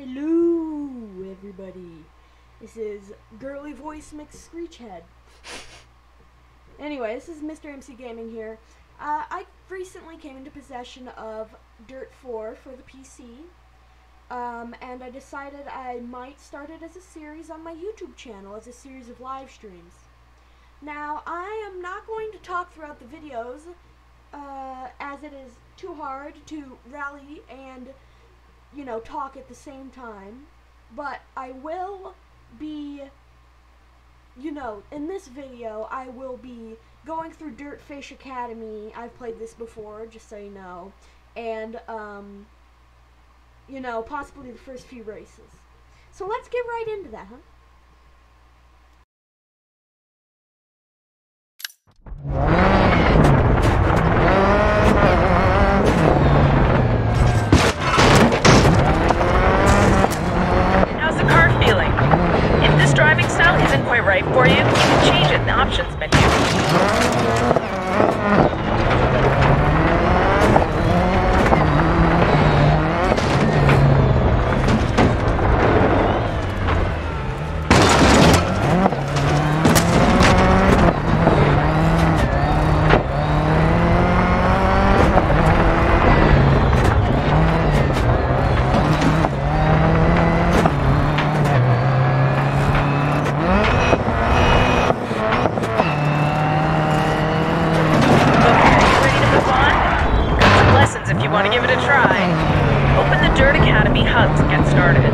Hello, everybody. This is Girly Voice Mixed Screech Head. Anyway, this is Mr. MC Gaming here. I recently came into possession of Dirt 4 for the PC, and I decided I might start it as a series on my YouTube channel, as a series of live streams. Now, I am not going to talk throughout the videos, as it is too hard to rally and, you know, talk at the same time, but I will be, you know, in this video, I will be going through Dirtfish Academy. I've played this before, just so you know, and, you know, possibly the first few races. So let's get right into that, huh? Driving style isn't quite right for you, you can change it in the options menu. If you want to give it a try, open the Dirt Academy hub to get started.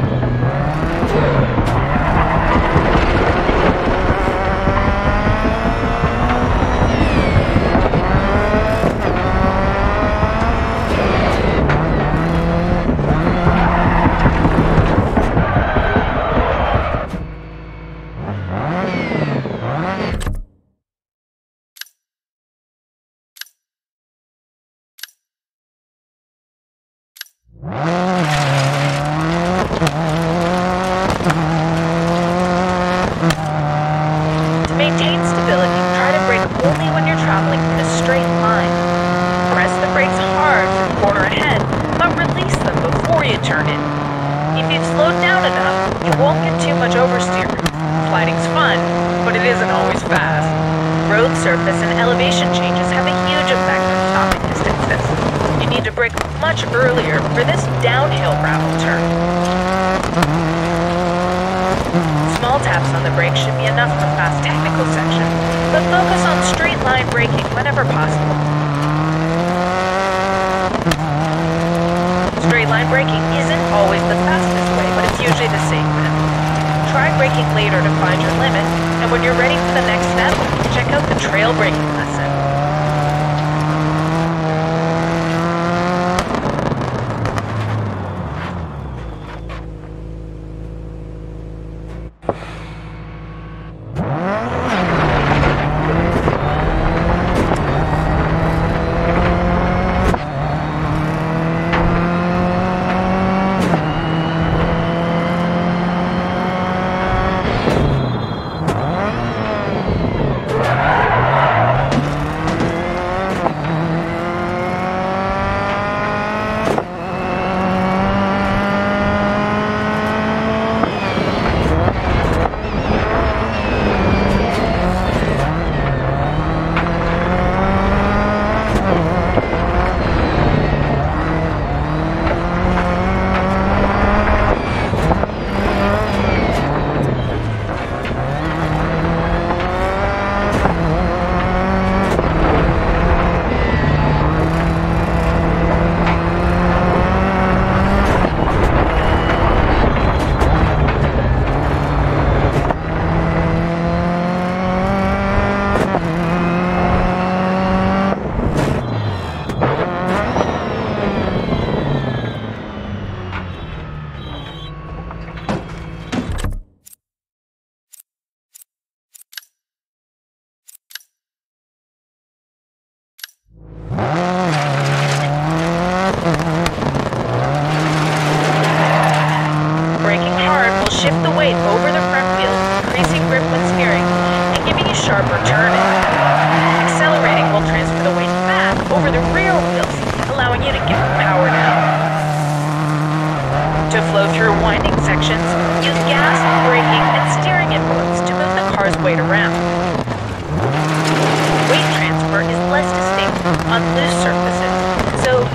To maintain stability, try to brake only when you're traveling in a straight line. Press the brakes hard for the corner ahead, but release them before you turn in. If you've slowed down enough, you won't get too much oversteer. Flighting's fun, but it isn't always fast. Road surface and elevation changes have a huge effect on stopping distances. You need to brake much earlier for this downhill gravel turn. Small taps on the brake should be enough for fast technical sections, but focus on straight line braking whenever possible. Straight line braking isn't always the fastest way, but it's usually the safest. Try braking later to find your limit, and when you're ready for the next step, check out the trail braking lesson.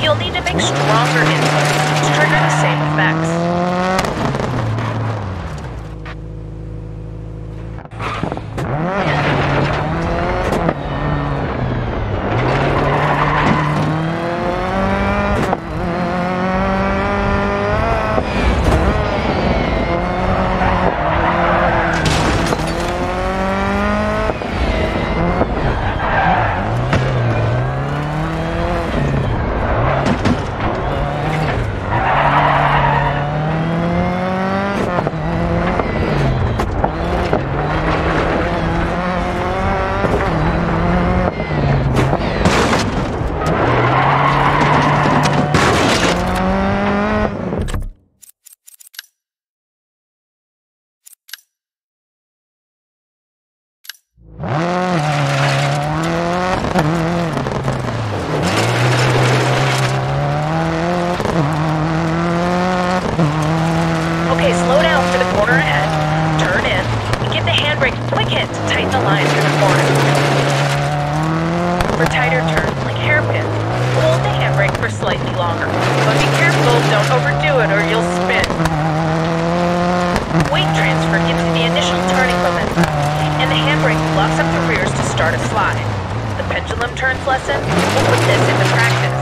You'll need to make stronger inputs to trigger the same effects. Okay, slow down for the corner ahead, turn in, and give the handbrake a quick hit to tighten the line through the corner. For tighter turns, like hairpins, hold the handbrake for slightly longer. But be careful, don't overdo it or you'll spin. Weight transfer gives you the initial turning momentum, and the handbrake locks up the rears to start a slide. The pendulum turns lesson, we'll put this into practice.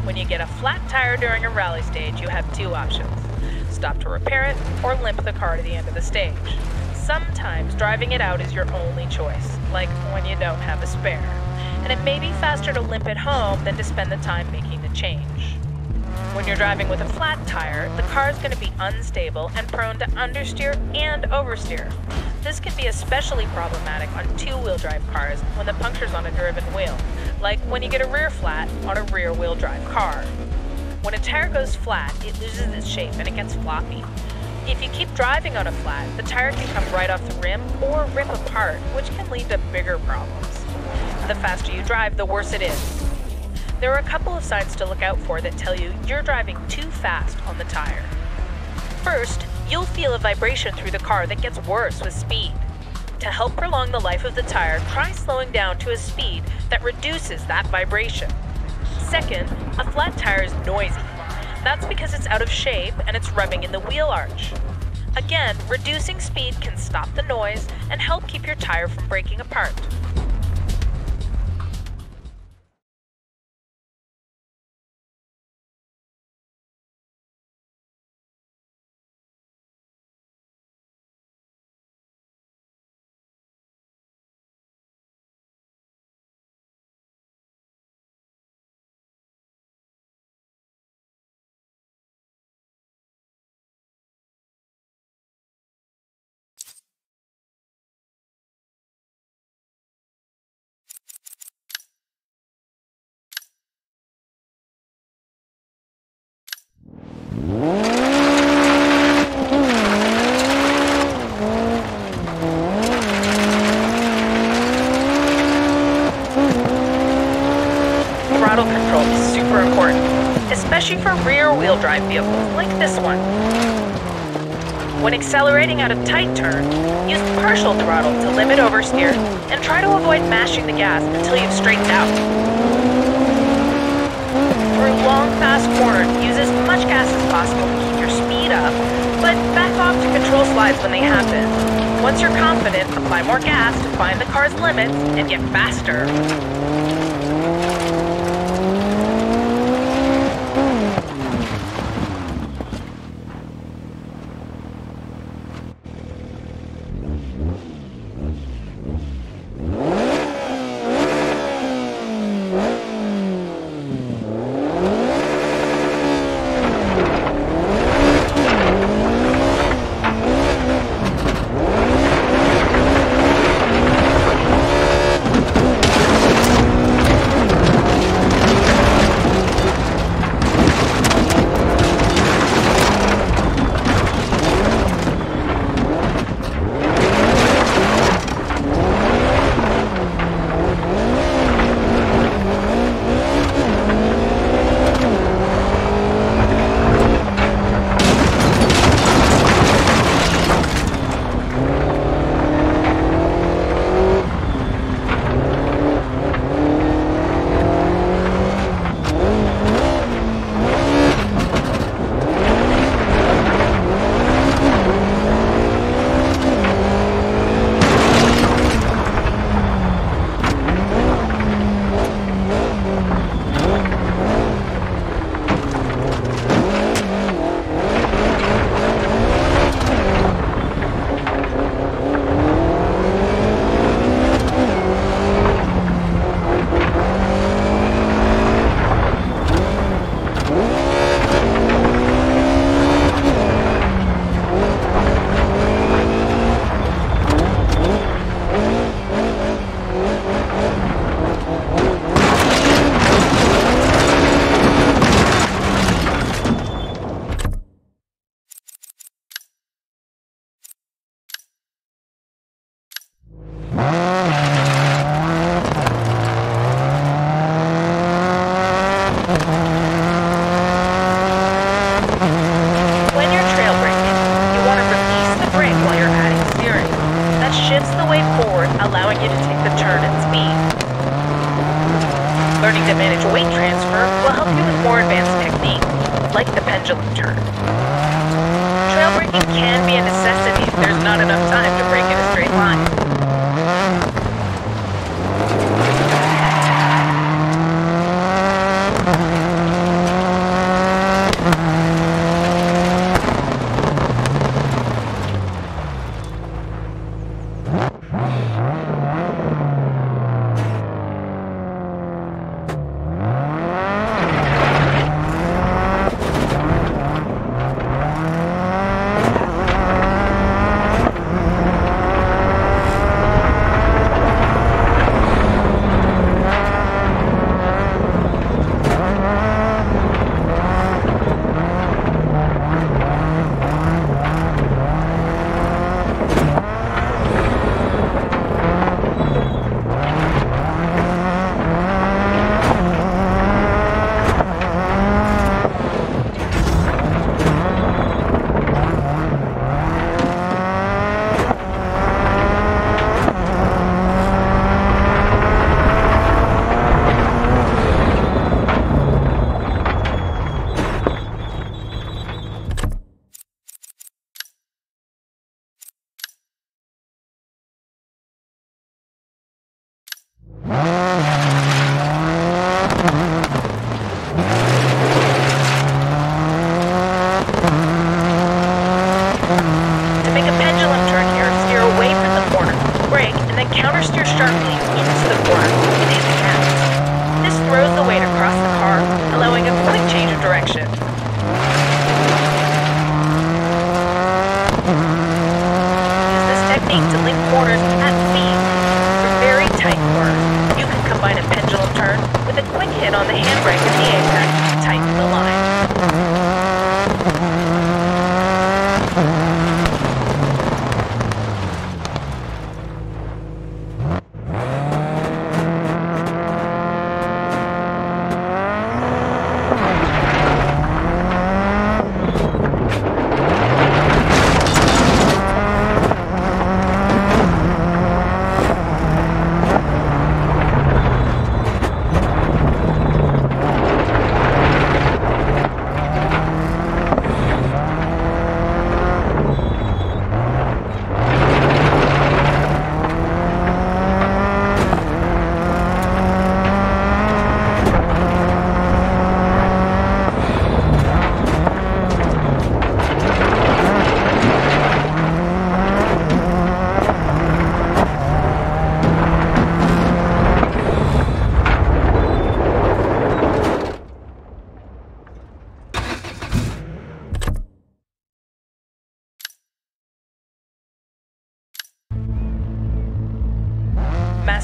When you get a flat tire during a rally stage, you have two options. Stop to repair it, or limp the car to the end of the stage. Sometimes driving it out is your only choice, like when you don't have a spare. And it may be faster to limp it home than to spend the time making the change. When you're driving with a flat tire, the car is going to be unstable and prone to understeer and oversteer. This can be especially problematic on two-wheel drive cars when the puncture's on a driven wheel, like when you get a rear flat on a rear-wheel drive car. When a tire goes flat, it loses its shape and it gets floppy. If you keep driving on a flat, the tire can come right off the rim or rip apart, which can lead to bigger problems. The faster you drive, the worse it is. There are a couple of signs to look out for that tell you you're driving too fast on the tire. First, you'll feel a vibration through the car that gets worse with speed. To help prolong the life of the tire, try slowing down to a speed that reduces that vibration. Second, a flat tire is noisy. That's because it's out of shape and it's rubbing in the wheel arch. Again, reducing speed can stop the noise and help keep your tire from breaking apart. Throttle control is super important, especially for rear-wheel drive vehicles like this one. When accelerating out of tight turns, use partial throttle to limit oversteer and try to avoid mashing the gas until you've straightened out. Through long last corner, use as much gas as possible to keep your speed up, but back off to control slides when they happen. Once you're confident, apply more gas to find the car's limits and get faster. allowing you to take the turn at speed. Learning to manage weight transfer will help you with more advanced techniques, like the pendulum turn. Trail braking can be a necessity if there's not enough time to brake in a straight line. Countersteer sharply into the corner and hit the gas. This throws the weight across the car, allowing a quick change of direction. Use this technique to leap corners at speed. For very tight corners, you can combine a pendulum turn with a quick hit on the handbrake at the apex to tighten the line.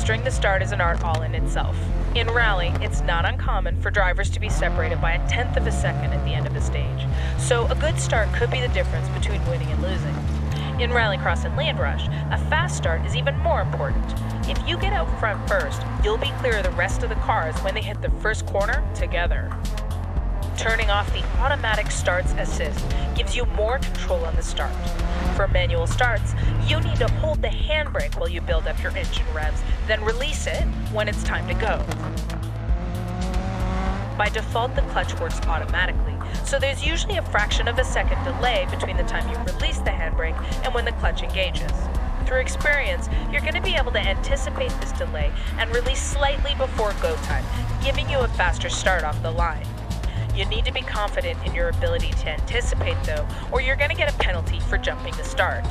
Mastering the start is an art all in itself. In rally, it's not uncommon for drivers to be separated by 1/10 of a second at the end of a stage, so a good start could be the difference between winning and losing. In Rallycross and Land Rush, a fast start is even more important. If you get out front first, you'll be clear of the rest of the cars when they hit the first corner together. Turning off the automatic starts assist gives you more control on the start. For manual starts, you need to hold the handbrake while you build up your engine revs, then release it when it's time to go. By default, the clutch works automatically, so there's usually a fraction of a second delay between the time you release the handbrake and when the clutch engages. Through experience, you're going to be able to anticipate this delay and release slightly before go time, giving you a faster start off the line. You need to be confident in your ability to anticipate though, or you're going to get a penalty for jumping the start.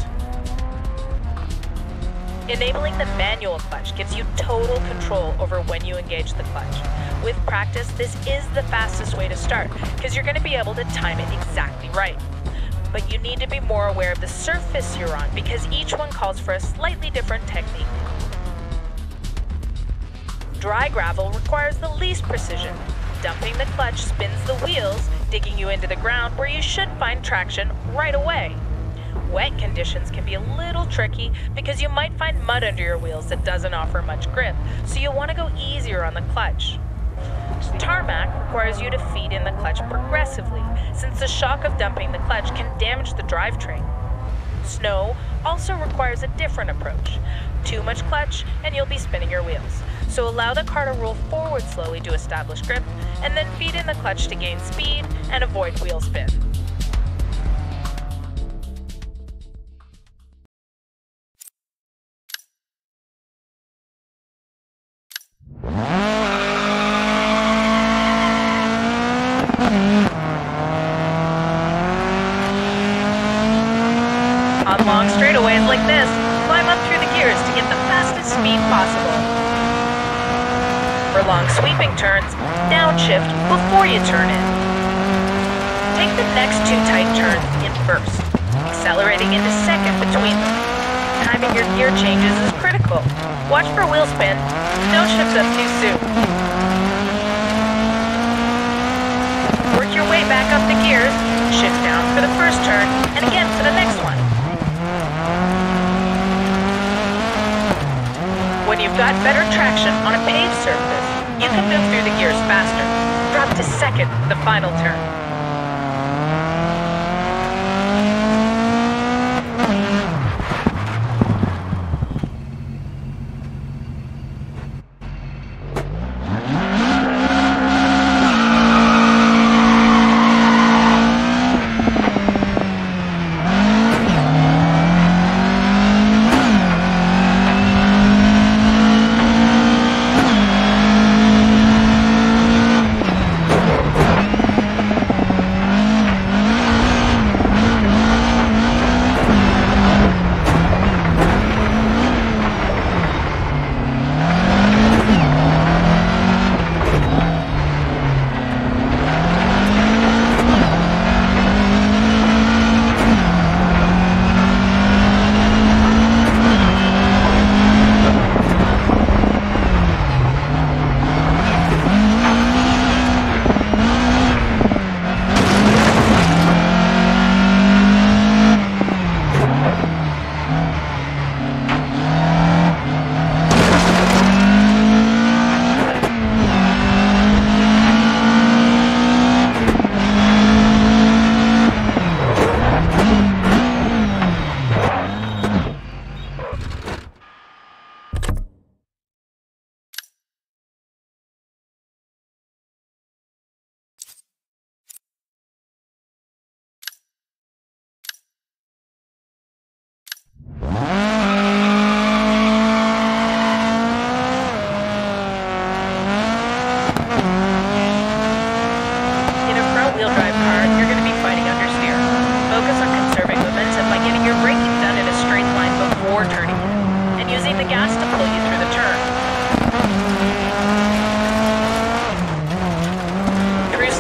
Enabling the manual clutch gives you total control over when you engage the clutch. With practice, this is the fastest way to start because you're going to be able to time it exactly right. But you need to be more aware of the surface you're on because each one calls for a slightly different technique. Dry gravel requires the least precision. Dumping the clutch spins the wheels, digging you into the ground where you should find traction right away. Wet conditions can be a little tricky because you might find mud under your wheels that doesn't offer much grip, so you'll want to go easier on the clutch. Tarmac requires you to feed in the clutch progressively, since the shock of dumping the clutch can damage the drivetrain. Snow also requires a different approach. Too much clutch and you'll be spinning your wheels. So allow the car to roll forward slowly to establish grip, and then feed in the clutch to gain speed and avoid wheel spin. On long straightaways like this, climb up through the gears to get the fastest speed possible. For long sweeping turns, downshift before you turn in. Take the next two tight turns in first, accelerating into second between them. Timing your gear changes is critical. Watch for wheel spin, don't shift up too soon. Work your way back up the gears, shift down for the first turn, and again for the next one. When you've got better traction on a paved surface, you can move through the gears faster. Drop to second the final turn.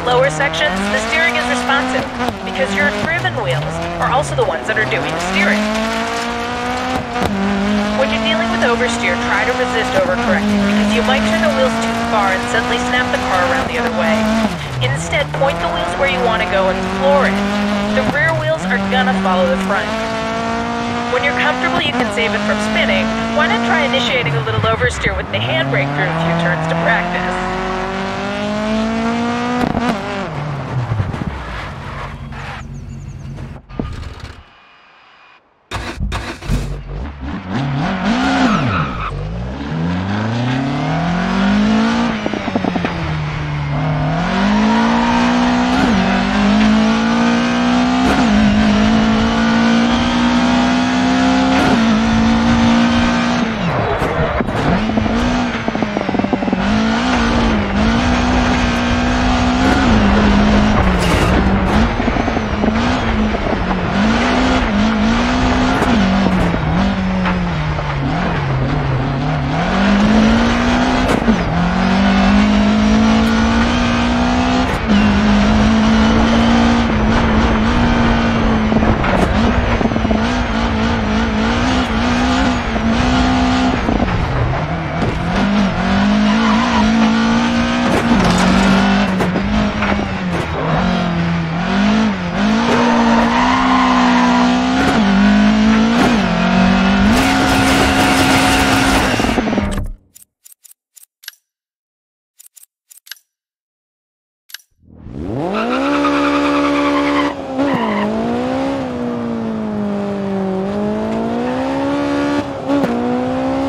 Lower sections, the steering is responsive because your driven wheels are also the ones that are doing the steering. When you're dealing with oversteer, try to resist overcorrecting because you might turn the wheels too far and suddenly snap the car around the other way. Instead, point the wheels where you want to go and floor it. The rear wheels are gonna follow the front. When you're comfortable you can save it from spinning, why not try initiating a little oversteer with the handbrake through a few turns to practice?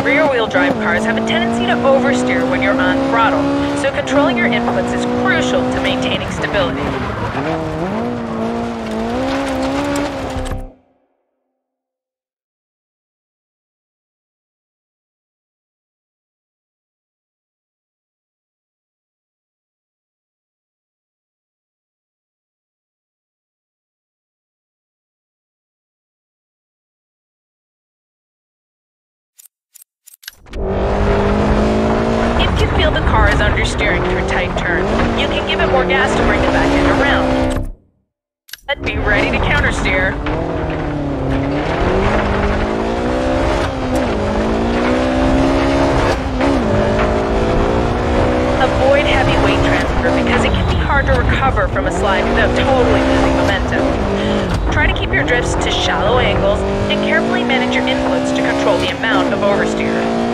Rear-wheel drive cars have a tendency to oversteer when you're on throttle, so controlling your inputs is crucial to maintaining stability. If you feel the car is understeering through tight turns, you can give it more gas to bring it back in around. But be ready to countersteer. Avoid heavy weight transfer because it can be hard to recover from a slide without totally losing momentum. Try to keep your drifts to shallow angles and carefully manage your inputs to control the amount of oversteer.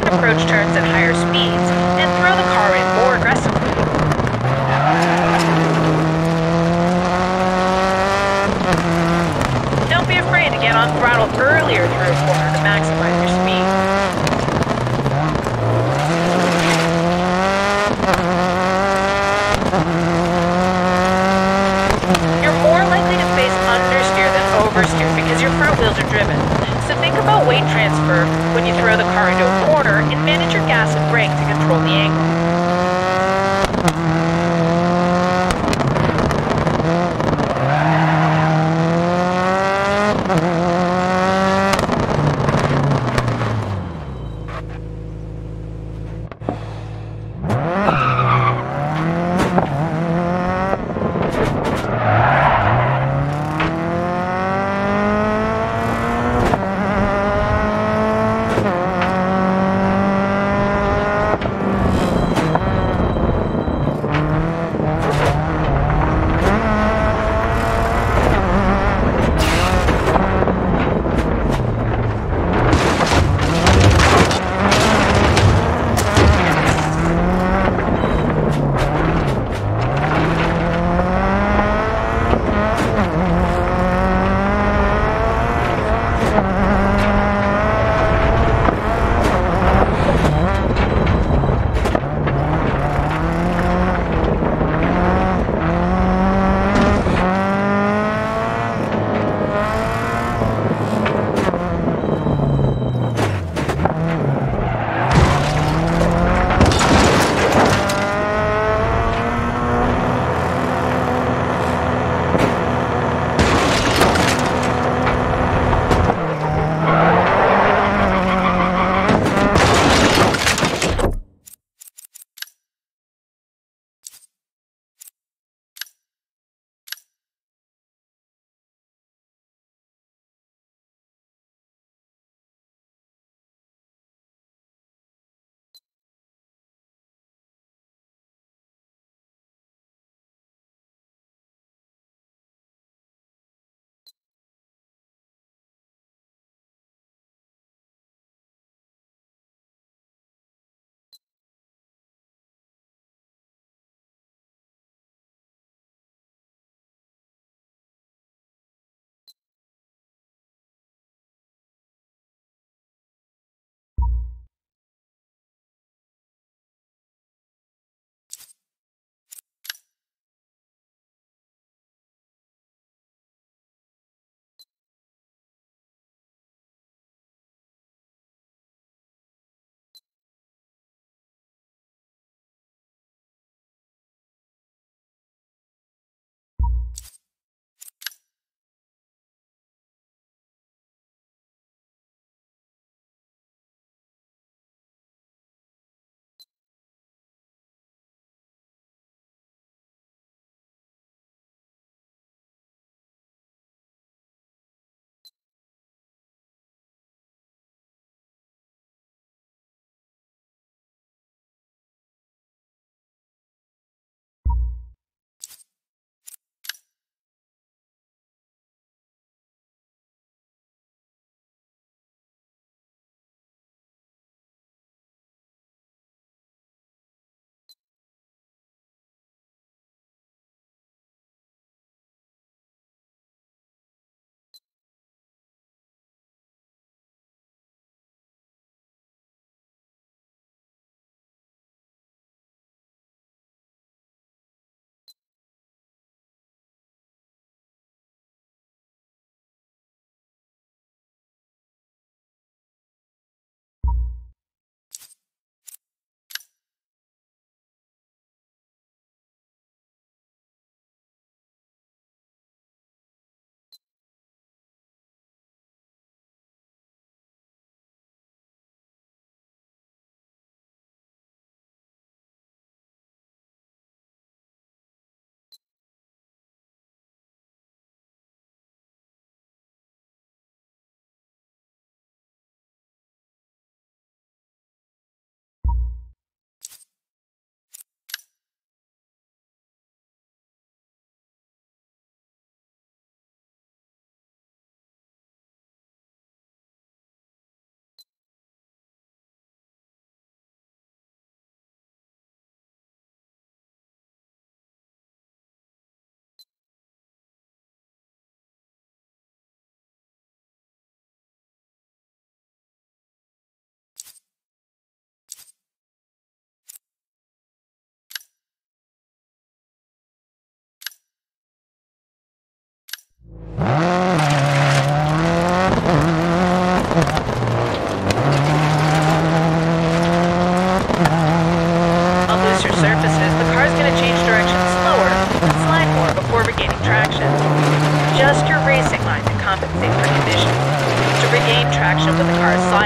Approach turns at higher speeds and throw the car in more aggressively. Don't be afraid to get on throttle earlier through a corner to maximize your speed. You're more likely to face understeer than oversteer because your front wheels are driven. So think about weight transfer when you throw the car into a corner and manage your gas and brake to control the angle.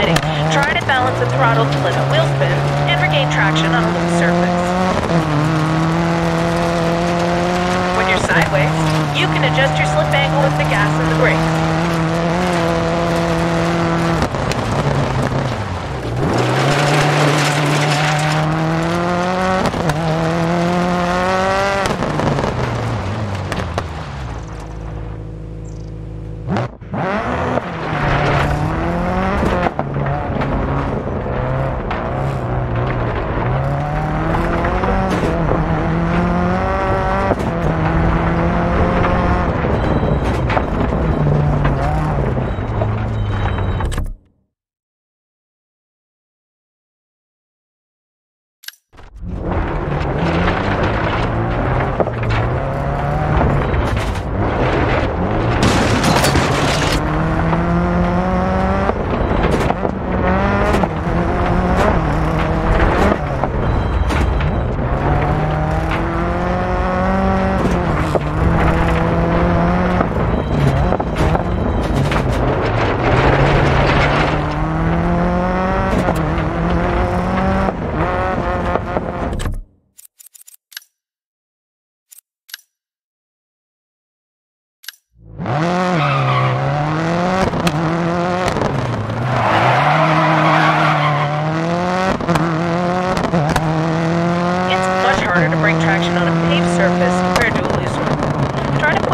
sliding, try to balance the throttle to let the wheel spin and regain traction on a loose surface. When you're sideways, you can adjust your slip angle with the gas and the brakes.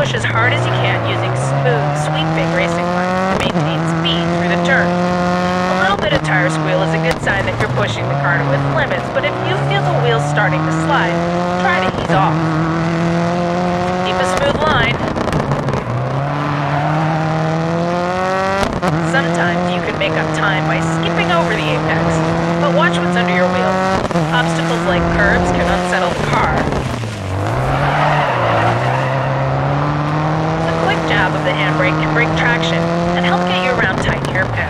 As hard as you can using smooth, sweeping racing lines to maintain speed through the turn. A little bit of tire squeal is a good sign that you're pushing the car to its limits, but if you feel the wheels starting to slide, try to ease off. Keep a smooth line. Sometimes you can make up time by skipping over the apex, but watch what's under your wheels. Obstacles like curbs can unsettle the car. Jab of the handbrake can break traction and help get you around tight hairpins.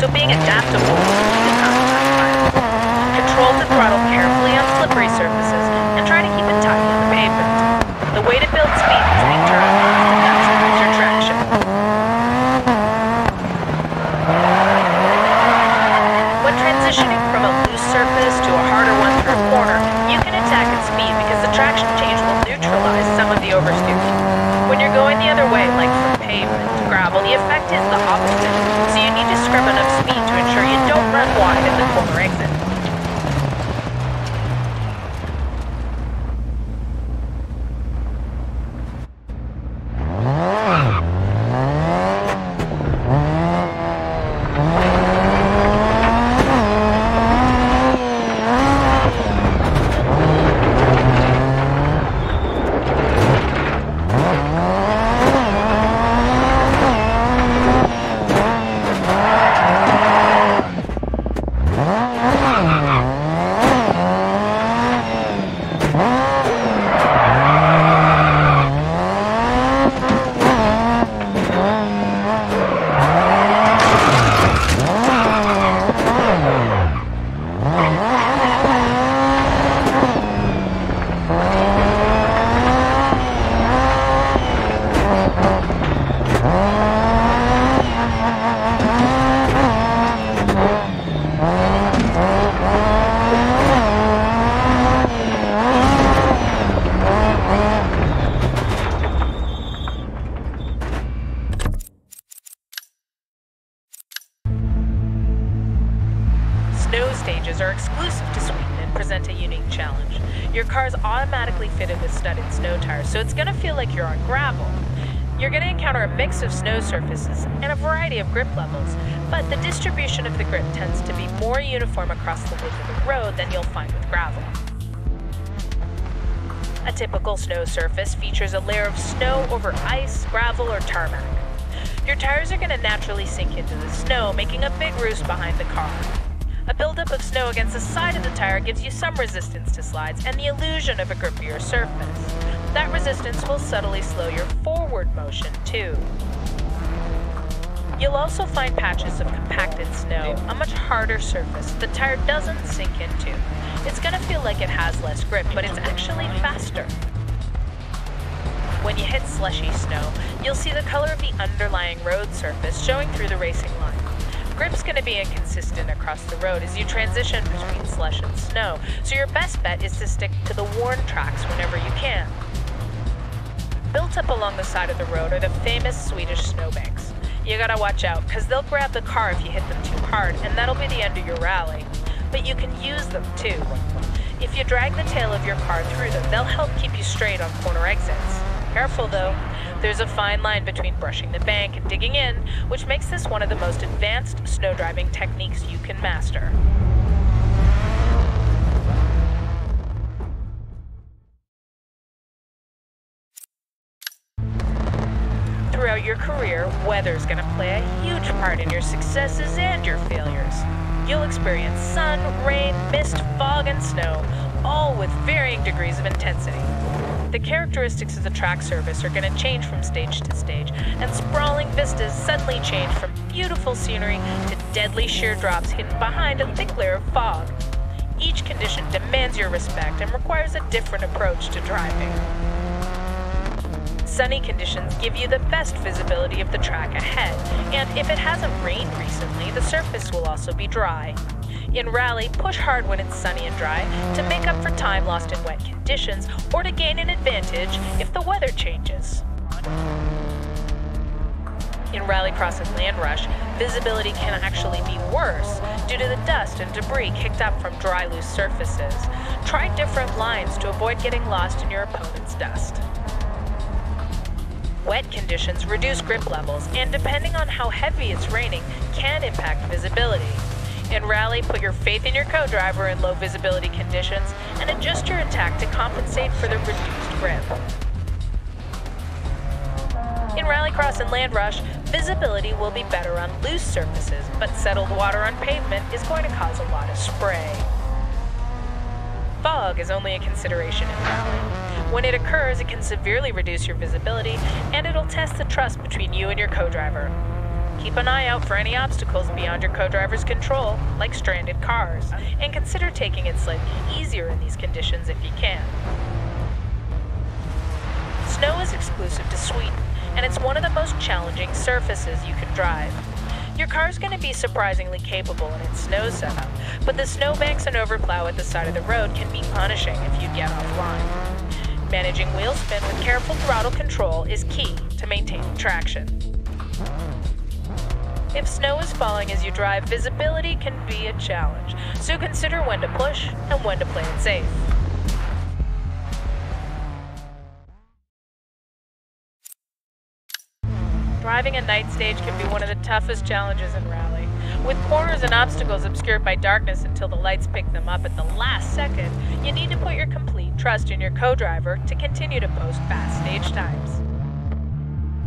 So being adaptable is not control the throttle carefully on slippery surfaces and try to keep it tight on the pavement. The way to build speed between turns is to maximize your traction. When transitioning from a loose surface to a harder one through a corner, you can attack at speed because the traction change will neutralize some of the oversteer. When you're going the other way, like from pavement to gravel, the effect is the opposite. So you need to scrub enough speed to ensure you don't run wide at the corner exit. stages are exclusive to Sweden and present a unique challenge. Your car is automatically fitted with studded snow tires, so it's going to feel like you're on gravel. You're going to encounter a mix of snow surfaces and a variety of grip levels, but the distribution of the grip tends to be more uniform across the width of the road than you'll find with gravel. A typical snow surface features a layer of snow over ice, gravel, or tarmac. Your tires are going to naturally sink into the snow, making a big roost behind the car. A buildup of snow against the side of the tire gives you some resistance to slides and the illusion of a grippier surface. That resistance will subtly slow your forward motion too. You'll also find patches of compacted snow, a much harder surface the tire doesn't sink into. It's going to feel like it has less grip, but it's actually faster. When you hit slushy snow, you'll see the color of the underlying road surface showing through the racing line. Grip's going to be inconsistent across the road as you transition between slush and snow, so your best bet is to stick to the worn tracks whenever you can. Built up along the side of the road are the famous Swedish snowbanks. You gotta watch out, because they'll grab the car if you hit them too hard, and that'll be the end of your rally. But you can use them too. If you drag the tail of your car through them, they'll help keep you straight on corner exits. Careful though, there's a fine line between brushing the bank and digging in, which makes this one of the most advanced snow driving techniques you can master. Throughout your career, weather's going to play a huge part in your successes and your failures. You'll experience sun, rain, mist, fog, and snow, all with varying degrees of intensity. The characteristics of the track surface are going to change from stage to stage, and sprawling vistas suddenly change from beautiful scenery to deadly sheer drops hidden behind a thick layer of fog. Each condition demands your respect and requires a different approach to driving. Sunny conditions give you the best visibility of the track ahead, and if it hasn't rained recently, the surface will also be dry. In rally, push hard when it's sunny and dry to make up for time lost in wet conditions or to gain an advantage if the weather changes. In Rallycross and Land Rush, visibility can actually be worse due to the dust and debris kicked up from dry, loose surfaces. Try different lines to avoid getting lost in your opponent's dust. Wet conditions reduce grip levels, and depending on how heavy it's raining, can impact visibility. In rally, put your faith in your co-driver in low visibility conditions and adjust your attack to compensate for the reduced grip. In Rallycross and Land Rush, visibility will be better on loose surfaces, but settled water on pavement is going to cause a lot of spray. Fog is only a consideration in rally. When it occurs, it can severely reduce your visibility, and it'll test the trust between you and your co-driver. Keep an eye out for any obstacles beyond your co-driver's control, like stranded cars, and consider taking it slightly easier in these conditions if you can. Snow is exclusive to Sweden, and it's one of the most challenging surfaces you can drive. Your car's going to be surprisingly capable in its snow setup, but the snowbanks and overplow at the side of the road can be punishing if you get offline. Managing wheel spin with careful throttle control is key to maintaining traction. If snow is falling as you drive, visibility can be a challenge, so consider when to push and when to play it safe. Driving a night stage can be one of the toughest challenges in rally. With corners and obstacles obscured by darkness until the lights pick them up at the last second, you need to put your complete trust in your co-driver to continue to post fast stage times.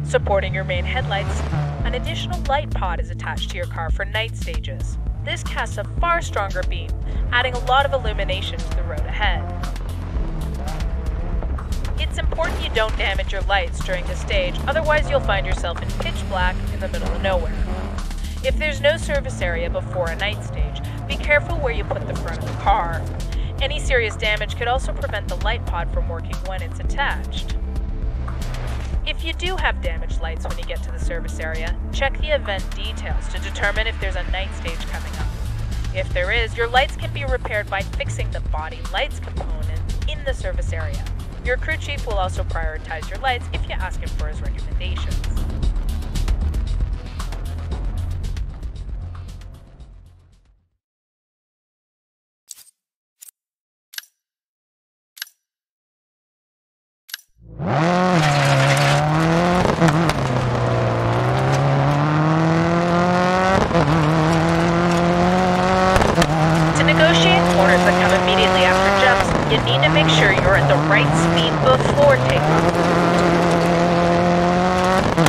Supporting your main headlights, an additional light pod is attached to your car for night stages. This casts a far stronger beam, adding a lot of illumination to the road ahead. It's important you don't damage your lights during the stage, otherwise you'll find yourself in pitch black in the middle of nowhere. If there's no service area before a night stage, be careful where you put the front of the car. Any serious damage could also prevent the light pod from working when it's attached. If you do have damaged lights when you get to the service area, check the event details to determine if there's a night stage coming up. If there is, your lights can be repaired by fixing the body lights component in the service area. Your crew chief will also prioritize your lights if you ask him for his recommendations. you need to make sure you're at the right speed before takeoff.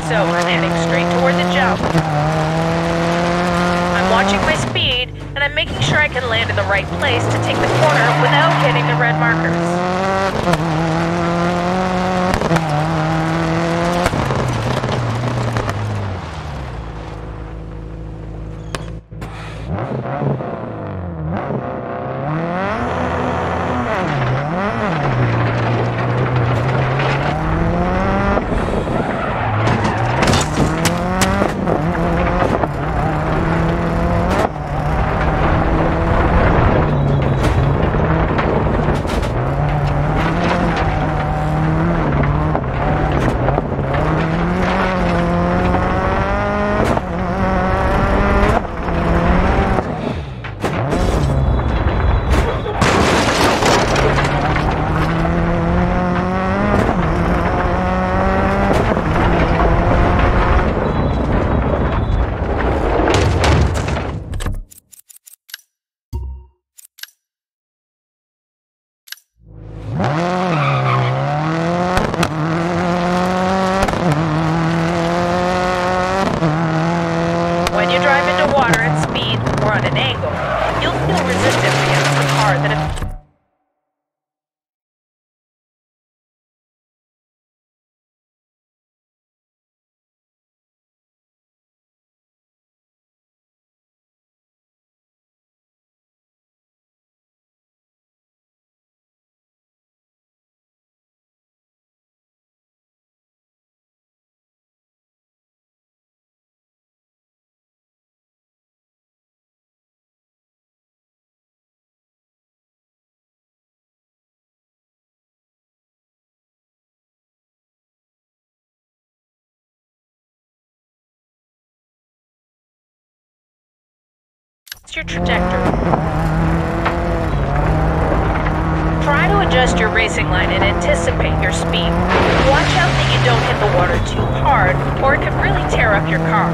So I'm heading straight toward the jump. I'm watching my speed, and I'm making sure I can land in the right place to take the corner without hitting the red markers. When you drive into water at speed or on an angle, you'll feel resistance against the car that affects your trajectory. Try to adjust your racing line and anticipate your speed. Watch out that you don't hit the water too hard, or it could really tear up your car.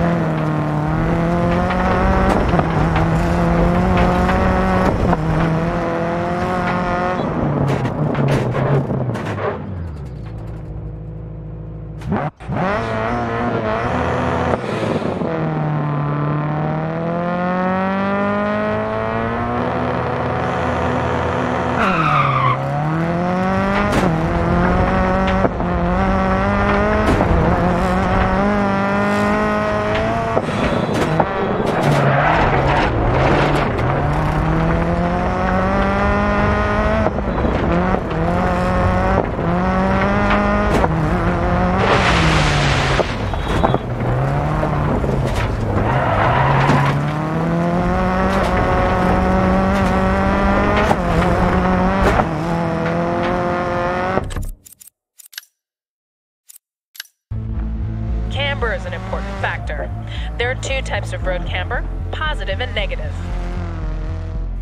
Camber is an important factor. There are two types of road camber, positive and negative.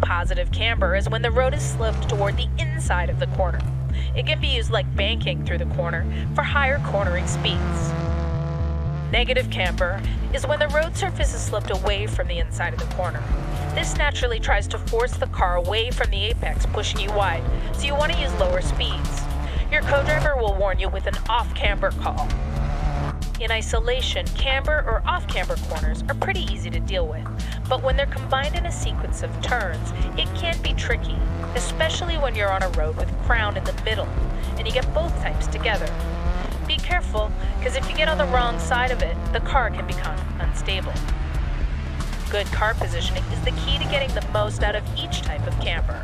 Positive camber is when the road is sloped toward the inside of the corner. It can be used like banking through the corner for higher cornering speeds. Negative camber is when the road surface is sloped away from the inside of the corner. This naturally tries to force the car away from the apex, pushing you wide, so you want to use lower speeds. Your co-driver will warn you with an off-camber call. In isolation, camber or off-camber corners are pretty easy to deal with, but when they're combined in a sequence of turns, it can be tricky, especially when you're on a road with crown in the middle, and you get both types together. Be careful, because if you get on the wrong side of it, the car can become unstable. Good car positioning is the key to getting the most out of each type of camber.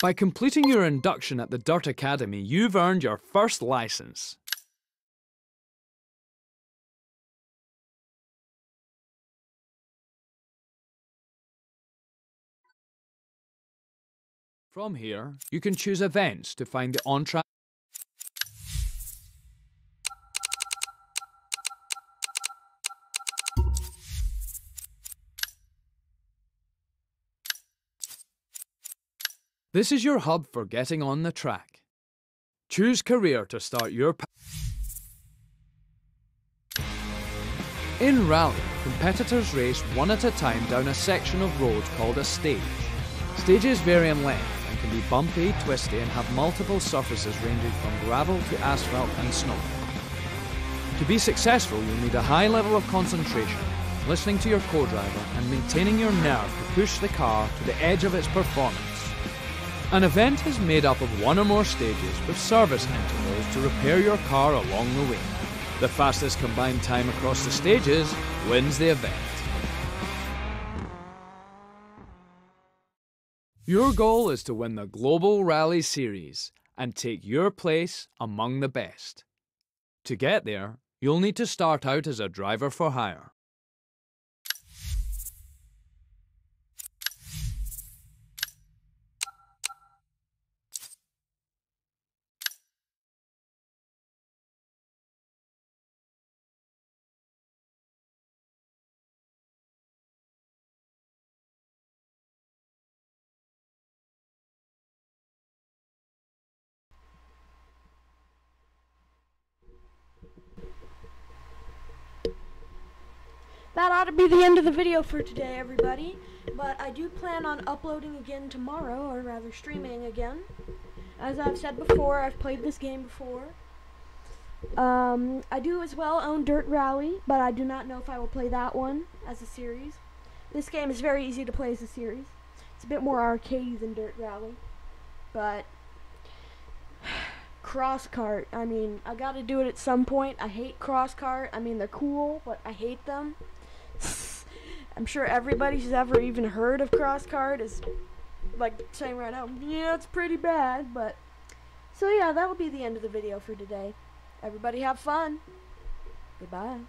By completing your induction at the Dirt Academy, you've earned your first license. From here, you can choose events to find the on-track. This is your hub for getting on the track. Choose career to start your In rally, competitors race one at a time down a section of road called a stage. Stages vary in length and can be bumpy, twisty, and have multiple surfaces ranging from gravel to asphalt and snow. To be successful, you'll need a high level of concentration, listening to your co-driver and maintaining your nerve to push the car to the edge of its performance. An event is made up of one or more stages with service intervals to repair your car along the way. The fastest combined time across the stages wins the event. Your goal is to win the Global Rally Series and take your place among the best. To get there, you'll need to start out as a driver for hire. That ought to be the end of the video for today, everybody. But I do plan on uploading again tomorrow, or rather streaming again. As I've said before, I've played this game before. I do as well own Dirt Rally, but I do not know if I will play that one as a series. This game is very easy to play as a series. It's a bit more arcade than Dirt Rally. But Cross Kart, I mean, I gotta do it at some point. I hate Cross Kart. I mean, they're cool, but I hate them. I'm sure everybody who's ever even heard of Cross Kart is like saying right now, yeah, it's pretty bad, but so yeah, that will be the end of the video for today. Everybody have fun. Goodbye.